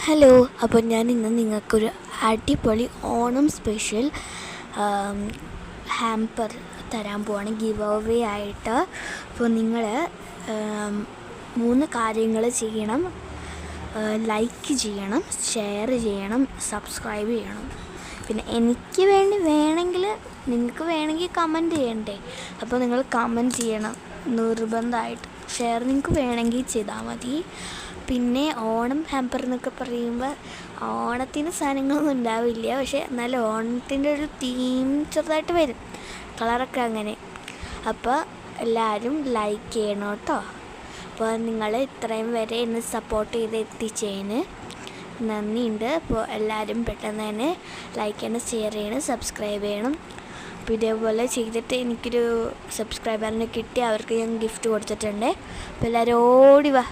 Hello, അപ്പോൾ ഞാൻ ഇന്ന് നിങ്ങൾക്കൊരു അടിപൊളി ഓണം സ്പെഷ്യൽ ഹാമ്പർ തരാൻ പോവാണ് ഗിവ് അവേ ആയിട്ട്. അപ്പോൾ നിങ്ങൾ 3 കാര്യങ്ങൾ ചെയ്യണം. ലൈക്ക് ചെയ്യണം, ഷെയർ ചെയ്യണം, സബ്സ്ക്രൈബ് ചെയ്യണം. പിന്നെ എനിക്ക് വേണമെങ്കിൽ നിങ്ങൾക്ക് വേണമെങ്കിൽ കമൻറ്റ് ചെയ്യണ്ടേ. അപ്പോൾ നിങ്ങൾ കമൻറ്റ് ചെയ്യണം നിർബന്ധമായിട്ട്. ഷെയർ നിങ്ങൾക്ക് വേണമെങ്കിൽ ചെയ്താൽ മതി. പിന്നെ ഓണം ഹാമ്പർ എന്നൊക്കെ പറയുമ്പോൾ ഓണത്തിന് സാധനങ്ങളൊന്നും ഉണ്ടാവില്ല, പക്ഷേ എന്നാലും ഓണത്തിൻ്റെ ഒരു തീം ചെറുതായിട്ട് വരും, കളറൊക്കെ അങ്ങനെ. അപ്പോൾ എല്ലാവരും ലൈക്ക് ചെയ്യണം കേട്ടോ. അപ്പോൾ നിങ്ങൾ ഇത്രയും വരെ എന്നെ സപ്പോർട്ട് ചെയ്ത് എത്തിച്ചതിന് നന്ദിയുണ്ട്. അപ്പോൾ എല്ലാവരും പെട്ടെന്ന് തന്നെ ലൈക്ക് ചെയ്യണം, ഷെയർ ചെയ്യണം, സബ്സ്ക്രൈബ് ചെയ്യണം. അപ്പോൾ ഇതേപോലെ ചെയ്തിട്ട് എനിക്കൊരു സബ്സ്ക്രൈബറിനെ കിട്ടി, അവർക്ക് ഞാൻ ഗിഫ്റ്റ് കൊടുത്തിട്ടുണ്ട്. അപ്പോൾ എല്ലാവരും ഓടി വാ.